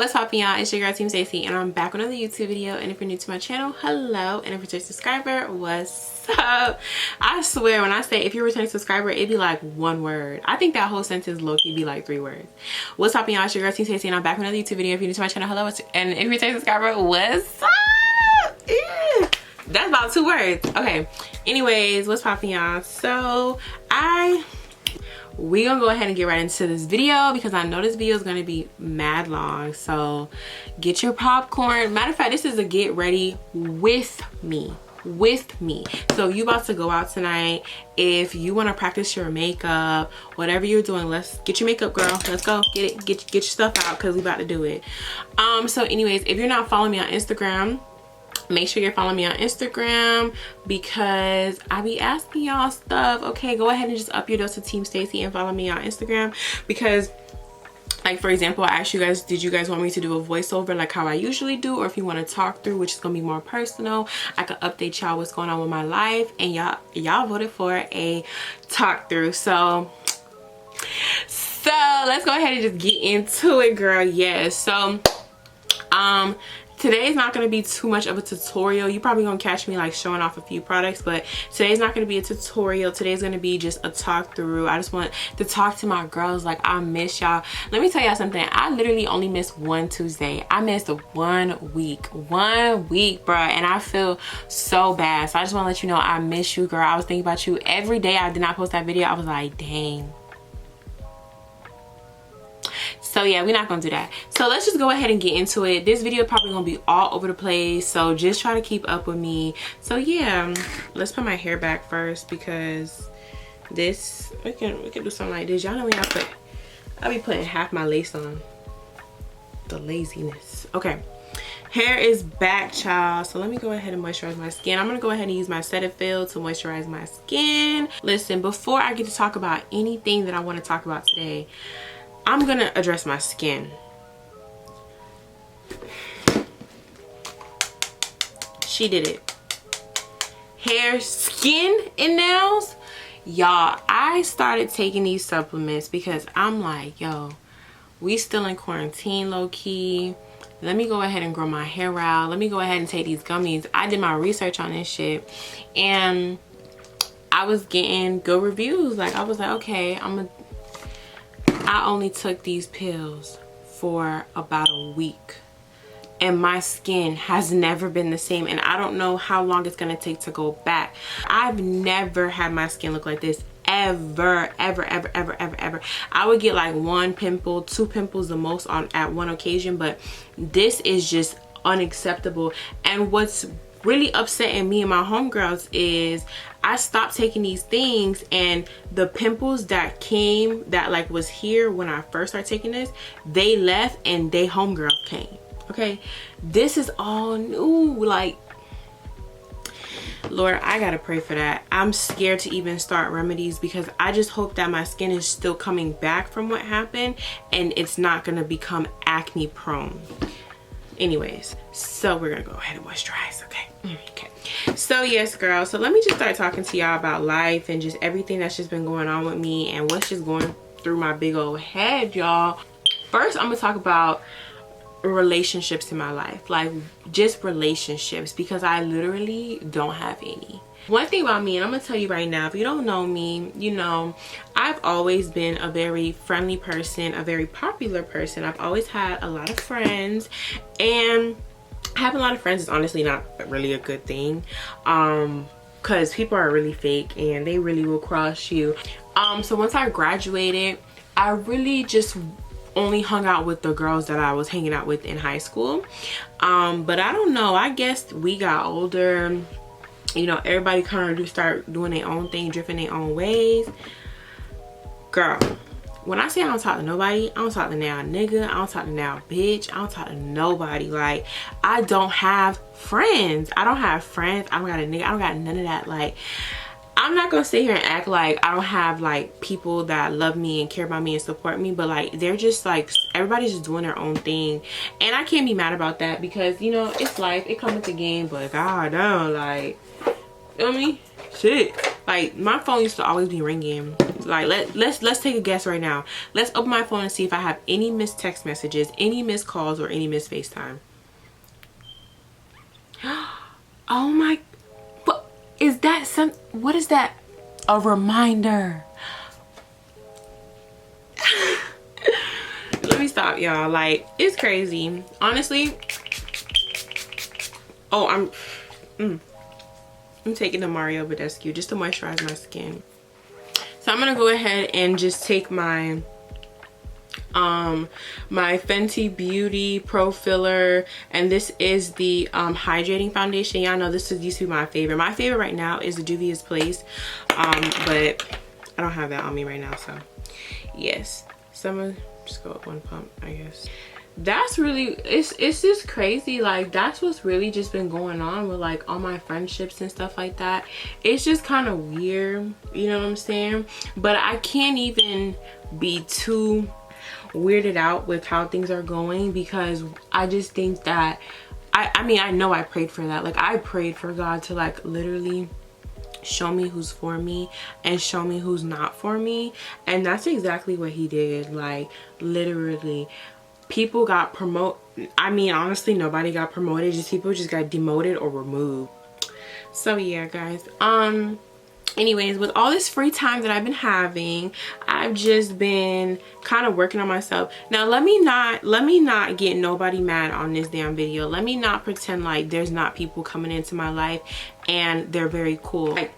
What's poppin', y'all? It's your girl Team Stacey, and I'm back with another YouTube video. And if you're new to my channel, hello, and if you're a returning subscriber, what's up? I swear when I say if you're a returning subscriber, it'd be like one word. I think that whole sentence low-key be like 3 words. What's poppin', y'all? It's your girl Team Stacey, and I'm back with another YouTube video. If you're new to my channel, hello, and if you're a returning subscriber, what's up? Yeah. That's about 2 words. Okay, anyways, what's poppin', y'all? So we gonna go ahead and get right into this video because I know this video is gonna be mad long. So get your popcorn. Matter of fact, this is a get ready with me. So you about to go out tonight. If you want to practice your makeup, whatever you're doing, let's get your makeup, girl. Let's go get your stuff out because we about to do it. So anyways, if you're not following me on Instagram, make sure you're following me on Instagram because I be asking y'all stuff. Okay, go ahead and just up your dose of Team Stacey and follow me on Instagram because, like, for example, I asked you guys, did you guys want me to do a voiceover like how I usually do, or if you want to talk through, which is gonna be more personal, I can update y'all what's going on with my life, and y'all voted for a talk through. So let's go ahead and just get into it, girl. Yes. So today's not going to be too much of a tutorial. You probably gonna catch me like showing off a few products, but today's not going to be a tutorial. Today's going to be just a talk through. I just want to talk to my girls. Like, I miss y'all. Let me tell y'all something. I literally only missed one Tuesday. I missed 1 week, bruh, and I feel so bad. So I just want to let you know I miss you, girl. I was thinking about you every day. I did not post that video. I was like, dang. So yeah, we're not gonna do that. So let's just go ahead and get into it. This video probably gonna be all over the place, so just try to keep up with me. So yeah, let's put my hair back first because this we can do something like this. Y'all know me, I'll be putting half my lace on. The laziness. Okay, hair is back, child. So let me go ahead and moisturize my skin. I'm gonna go ahead and use my Cetaphil to moisturize my skin. Listen, before I get to talk about anything that I want to talk about today, I'm gonna address my skin. She did it. Hair, skin, and nails. Y'all, I started taking these supplements because I'm like, yo, we still in quarantine, low-key. Let me go ahead and grow my hair out. Let me go ahead and take these gummies. I did my research on this shit, and I was getting good reviews. Like, I was like, okay, I only took these pills for about a week and my skin has never been the same, and I don't know how long it's gonna take to go back. I've never had my skin look like this ever. I would get like 1 pimple, 2 pimples the most at one occasion, but this is just unacceptable. And what's really upsetting me and my homegirls is I stopped taking these things, and the pimples that came that like was here when I first started taking this, they left and they homegirls came. Okay, this is all new. Like, Lord, I gotta pray for that. I'm scared to even start remedies because I just hope that my skin is still coming back from what happened and it's not gonna become acne prone. Anyways, so we're gonna go ahead and moisturize. Okay, so yes, girl, so let me just start talking to y'all about life and just everything that's just been going on with me and what's just going through my big old head, y'all. First, I'm gonna talk about relationships in my life, like just relationships, because I literally don't have any. One thing about me, and I'm gonna tell you right now, if you don't know me, you know I've always been a very friendly person, a very popular person. I've always had a lot of friends, and having a lot of friends is honestly not really a good thing, because people are really fake and they really will cross you. So once I graduated, I really just only hung out with the girls that I was hanging out with in high school. But I don't know, I guess we got older, you know, everybody kind of start doing their own thing, drifting their own ways. Girl, when I say I don't talk to nobody, I don't talk to now nigga, I don't talk to now bitch, I don't talk to nobody. Like, I don't have friends. I don't have friends. I don't got a nigga. I don't got none of that. Like, I'm not gonna sit here and act like I don't have like people that love me and care about me and support me, but like they're just like, everybody's just doing their own thing, and I can't be mad about that because, you know, it's life, it comes with the game. But god damn, like, you know what I mean? Shit, like my phone used to always be ringing Like, let's take a guess right now. Let's open my phone and see if I have any missed text messages, any missed calls, or any missed FaceTime. Oh my, what is that? What is that? A reminder. Let me stop, y'all. Like, it's crazy, honestly. Oh, I'm taking the Mario Badescu just to moisturize my skin. So I'm gonna go ahead and just take my my Fenty Beauty Pro Filler, and this is the hydrating foundation. Y'all know this used to be my favorite. My favorite right now is the Juvia's Place, but I don't have that on me right now, so yes. So I'm gonna just go with one pump, I guess. That's really, it's just crazy. Like, that's what's really just been going on with like all my friendships and stuff like that. It's just kind of weird, you know what I'm saying? But I can't even be too weirded out with how things are going, because I just think that I mean, I know I prayed for that. Like, I prayed for God to like literally show me who's for me and show me who's not for me, and that's exactly what he did. Like, literally, people got promoted. I mean, honestly, nobody got promoted, just people just got demoted or removed. So yeah, guys, anyways, with all this free time that I've been having, I've just been kind of working on myself. Now, let me not get nobody mad on this damn video. Let me not pretend like there's not people coming into my life and they're very cool. Like,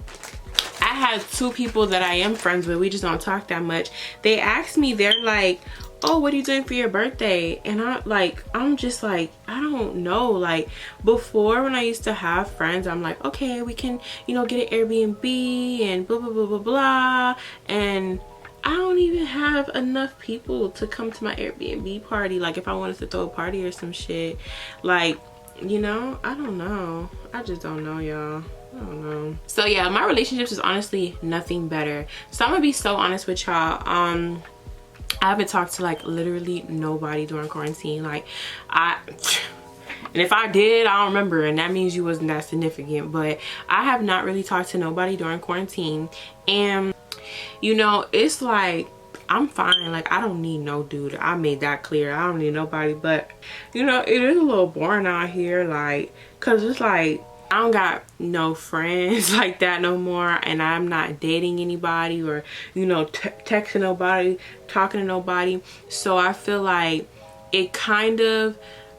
I had 2 people that I am friends with, we just don't talk that much. They asked me, they're like, oh, what are you doing for your birthday? And I'm just like, I don't know. Like, before, when I used to have friends, I'm like, okay, we can, you know, get an Airbnb and blah blah blah blah blah, and I don't even have enough people to come to my Airbnb party. Like, if I wanted to throw a party or some shit, like, you know, I don't know. I just don't know, y'all. I don't know. So yeah, my relationships is honestly nothing better. So I'm gonna be so honest with y'all. I haven't talked to like literally nobody during quarantine. Like, and if I did, I don't remember, and that means you wasn't that significant. But I have not really talked to nobody during quarantine, and you know, it's like, I'm fine. Like, I don't need no dude. I made that clear. I don't need nobody. But you know, it is a little boring out here, like, cause it's like, I don't got no friends like that no more, and I'm not dating anybody or, you know, texting nobody, talking to nobody. So I feel like it kind of,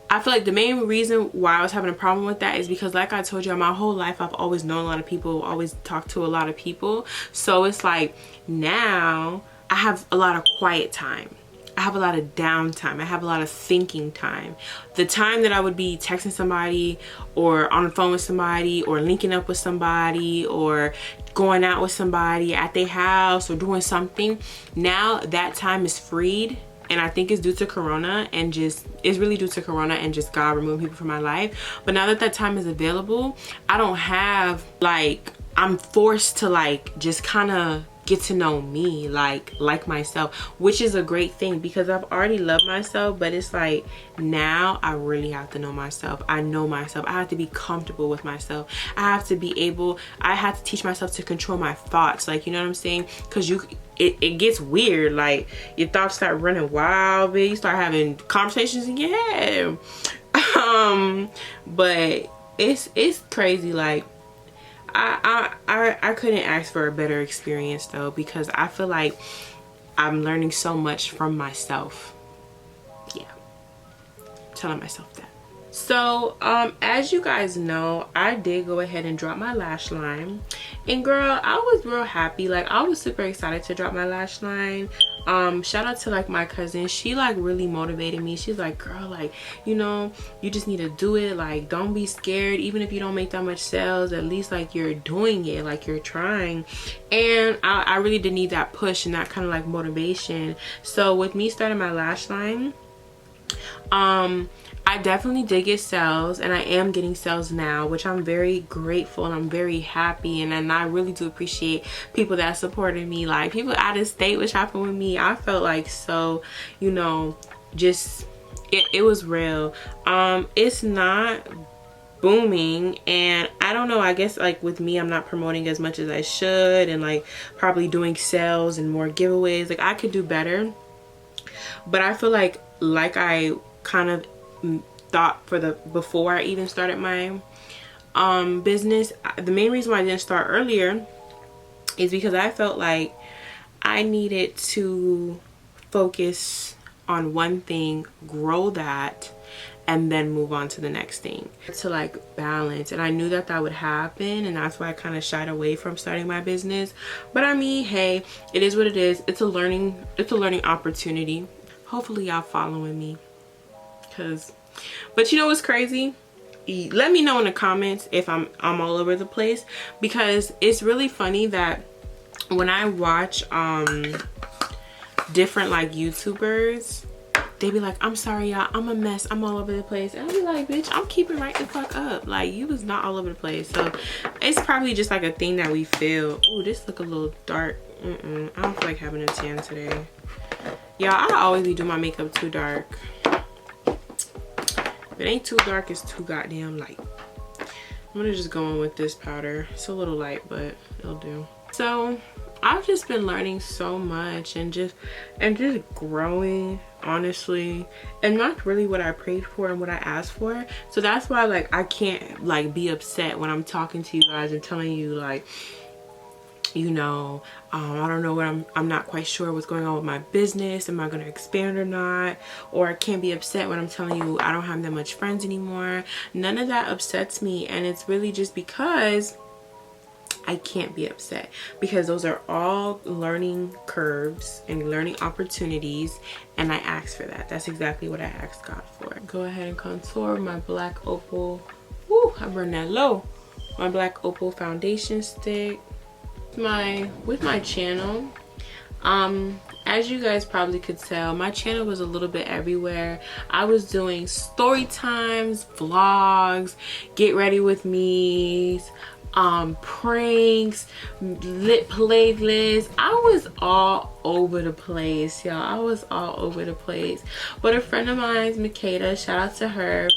I feel like the main reason why I was having a problem with that is because, like I told you, my whole life I've always known a lot of people, always talked to a lot of people. So it's like, now I have a lot of quiet time. I have a lot of downtime. I have a lot of thinking time. The time that I would be texting somebody or on the phone with somebody or linking up with somebody or going out with somebody at their house or doing something, now that time is freed. And I think it's due to Corona, and just, it's really due to Corona and just God removing people from my life. But now that that time is available, I don't have, like, I'm forced to like just kind of get to know me, like myself, which is a great thing because I've already loved myself. But it's like, now I really have to know myself. I know myself. I have to be comfortable with myself. I have to be able, I have to teach myself to control my thoughts, like, you know what I'm saying? Because it gets weird. Like, your thoughts start running wild, but you start having conversations in your head. But it's crazy. Like, I couldn't ask for a better experience though, because I feel like I'm learning so much from myself. Yeah, telling myself that. So as you guys know, I did go ahead and drop my lash line, and girl, I was real happy. Like, I was super excited to drop my lash line. Shout out to like my cousin. She like really motivated me. She's like, girl, like, you know, you just need to do it. Like, don't be scared. Even if you don't make that much sales, at least like you're doing it, like you're trying. And I really did need that push and that kind of like motivation. So with me starting my lash line, I definitely did get sales, and I am getting sales now, which I'm very grateful and I'm very happy, and I really do appreciate people that supported me. Like, people out of state, which happened with me, I felt like so, you know, just it was real. It's not booming, and I don't know, I guess like with me, I'm not promoting as much as I should, and like probably doing sales and more giveaways. Like I could do better, but I feel like I kind of thought before I even started my business, the main reason why I didn't start earlier is because I felt like I needed to focus on one thing, grow that, and then move on to the next thing, to like balance. And I knew that would happen, and that's why I kind of shied away from starting my business. But I mean, hey, it is what it is. It's a learning opportunity. Hopefully y'all following me, but you know what's crazy? Let me know in the comments if I'm all over the place, because it's really funny that when I watch different like YouTubers, they be like, I'm sorry y'all, I'm a mess, I'm all over the place. And I be like, bitch, I'm keeping right the fuck up. Like, you was not all over the place. So it's probably just like a thing that we feel. Ooh, this look a little dark. I don't feel like having a tan today. Y'all, I always be doing my makeup too dark. If it ain't too dark, it's too goddamn light. I'm gonna just go in with this powder. It's a little light, but it'll do. So I've just been learning so much and just growing, honestly, and not really what I prayed for and what I asked for. So that's why like I can't like be upset when I'm talking to you guys and telling you like, you know, I don't know what I'm not quite sure what's going on with my business. Am I going to expand or not? Or I can't be upset when I'm telling you I don't have that much friends anymore. None of that upsets me, and it's really just because I can't be upset, because those are all learning curves and learning opportunities, and I asked for that. That's exactly what I asked God for. Go ahead and contour my black opal. Woo, I burned that low. My black opal foundation stick. With my channel, as you guys probably could tell, my channel was a little bit everywhere. I was doing story times, vlogs, get ready with me's, pranks, lit playlists. I was all over the place, y'all. I was all over the place. But a friend of mine, Makeda, shout out to her,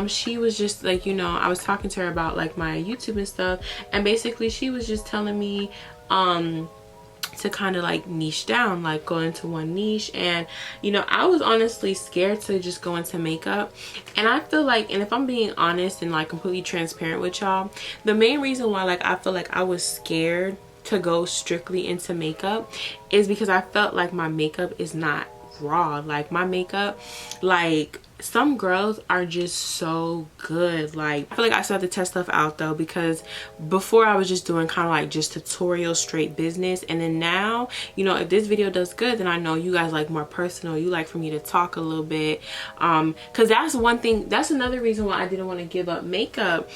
she was just like, you know, I was talking to her about like my YouTube and stuff, and basically she was just telling me to kind of like niche down, like go into one niche. And you know, I was honestly scared to just go into makeup, and I feel like, and if I'm being honest and like completely transparent with y'all, the main reason why like I feel like I was scared to go strictly into makeup is because I felt like my makeup is not raw. Like my makeup, like some girls are just so good. Like I feel like I still have to test stuff out though, because before I was just doing kind of like just tutorial straight business, and then now, you know, if this video does good, then I know you guys like more personal, you like for me to talk a little bit, because that's one thing, that's another reason why I didn't want to give up makeup.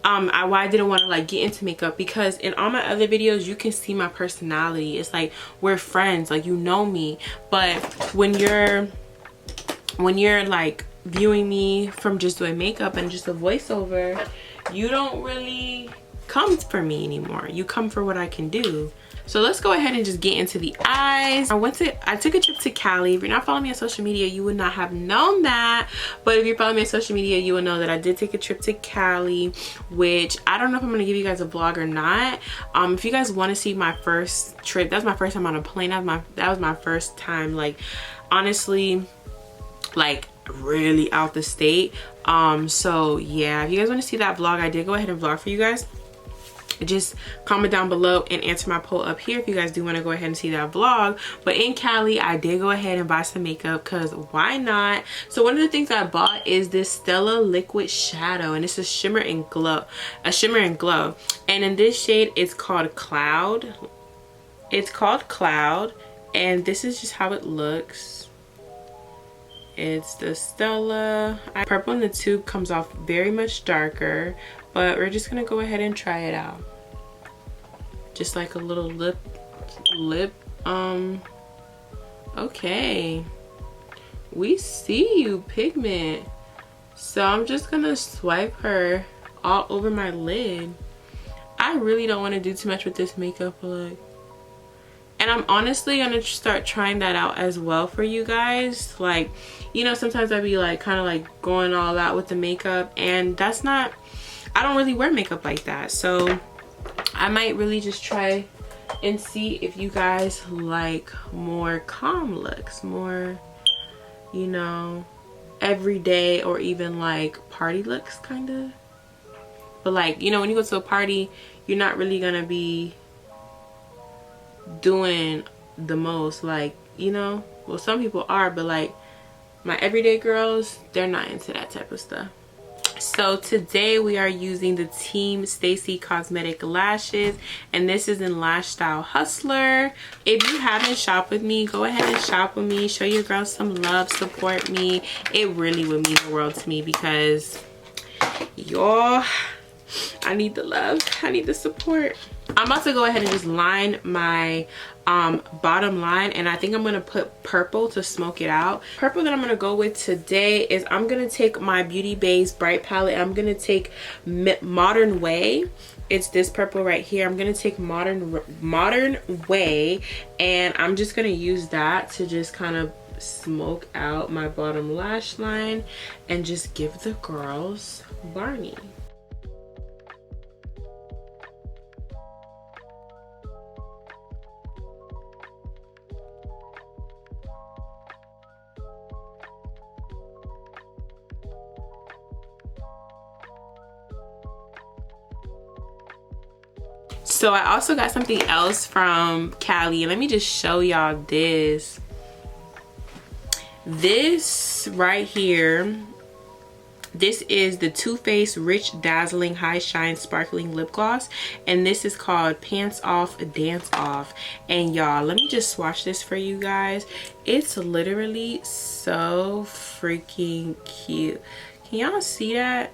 Why I didn't want to like get into makeup, because in all my other videos you can see my personality. It's like we're friends, like you know me. But when you're like viewing me from just doing makeup and just a voiceover, you don't really come for me anymore. You come for what I can do. So let's go ahead and just get into the eyes. I took a trip to Cali. If you're not following me on social media, you would not have known that. But if you're following me on social media, you will know that I did take a trip to Cali, which I don't know if I'm gonna give you guys a vlog or not. If you guys want to see my first trip, that's my first time on a plane. That was my first time, like honestly, like really out the state. So yeah, if you guys want to see that vlog, I did go ahead and vlog for you guys. Just comment down below and answer my poll up here if you guys do want to go ahead and see that vlog. But in Cali, I did go ahead and buy some makeup, because why not? So one of the things I bought is this Stella liquid shadow, and it's a shimmer and glow, and in this shade it's called Cloud. It's called Cloud, and this is just how it looks. It's the Stella. Purple in the tube comes off very much darker, but we're just gonna go ahead and try it out. Just like a little lip. Okay, we see you, pigment. So I'm just gonna swipe her all over my lid. I really don't want to do too much with this makeup look, and I'm honestly gonna start trying that out as well for you guys. Like, you know, sometimes I'd be like kind of like going all out with the makeup, and that's not I don't really wear makeup like that, so I might really just try and see if you guys like more calm looks, more, you know, everyday or even like party looks kind of. But like, you know, when you go to a party, you're not really gonna be doing the most, like, you know, well, some people are, but like my everyday girls, they're not into that type of stuff. So today we are using the Team Stacy Cosmetic lashes, and this is in Lash Style Hustler. If you haven't shopped with me, go ahead and shop with me. Show your girls some love, support me. It really would mean the world to me, because y'all, I need the love, I need the support. I'm about to go ahead and just line my bottom line, and I think I'm gonna put purple to smoke it out. Purple that I'm gonna go with today is, I'm gonna take my Beauty Bay's Bright palette. I'm gonna take Modern Way. It's this purple right here. I'm gonna take Modern Way, and I'm just gonna use that to just kind of smoke out my bottom lash line and just give the girls Barney. So I also got something else from Cali, and let me just show y'all this. This right here, this is the Too Faced Rich Dazzling High Shine Sparkling Lip Gloss, and this is called Pants Off Dance Off. And y'all, let me just swatch this for you guys. It's literally so freaking cute. Can y'all see that?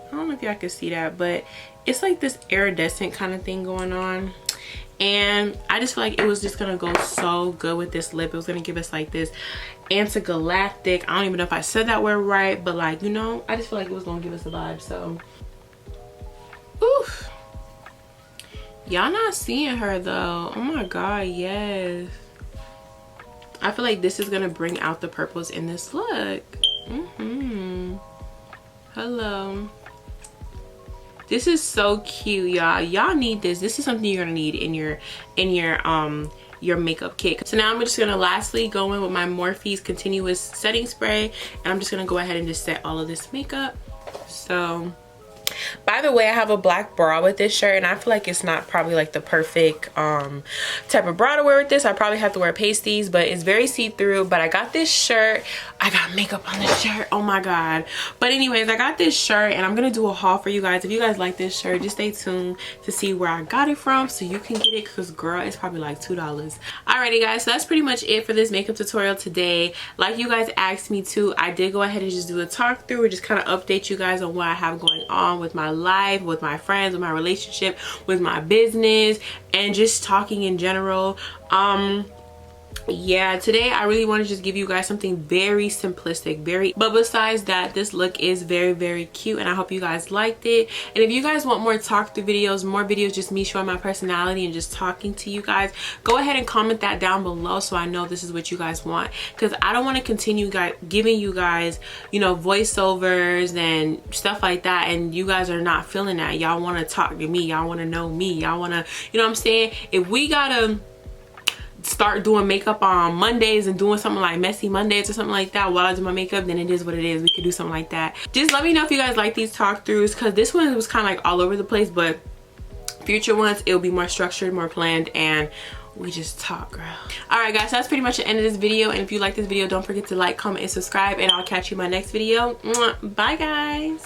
I don't know if y'all can see that, but it's like this iridescent kind of thing going on, and I just feel like it was just gonna go so good with this lip. It was gonna give us like this anti-galactic, I don't even know if I said that word right, but like, you know, I just feel like it was gonna give us a vibe. So oof, y'all not seeing her though. Oh my god, yes, I feel like this is gonna bring out the purples in this look. Hello. This is so cute, y'all. Y'all need this. This is something you're gonna need in your makeup kit. So now I'm just gonna lastly go in with my Morphe's Continuous Setting Spray, and I'm just gonna go ahead and just set all of this makeup. So, by the way, I have a black bra with this shirt, and I feel like it's not probably like the perfect type of bra to wear with this. I probably have to wear pasties, but it's very see-through. But I got this shirt. I got makeup on this shirt, oh my god. But anyways, I got this shirt, and I'm gonna do a haul for you guys. If you guys like this shirt, just stay tuned to see where I got it from so you can get it, because girl, it's probably like $2. Alrighty guys, so that's pretty much it for this makeup tutorial today. Like you guys asked me to, I did go ahead and just do a talk through, or just kind of update you guys on what I have going on with my life, with my friends, with my relationship, with my business, and just talking in general. Yeah, today I really want to just give you guys something very simplistic, but besides that, this look is very, very cute, and I hope you guys liked it. And if you guys want more talk through videos, more videos just me showing my personality and just talking to you guys, go ahead and comment that down below so I know this is what you guys want, because I don't want to continue giving you guys, you know, voiceovers and stuff like that, and you guys are not feeling that. Y'all want to talk to me, y'all want to know me, y'all want to, you know what I'm saying? If we gotta start doing makeup on Mondays and doing something like Messy Mondays or something like that while I do my makeup, then it is what it is. We could do something like that. Just let me know if you guys like these talk throughs, because this one was kind of like all over the place, but future ones, it'll be more structured, more planned, and we just talk, girl. Alright guys, so that's pretty much the end of this video, and if you like this video, don't forget to like, comment, and subscribe, and I'll catch you in my next video. Bye guys.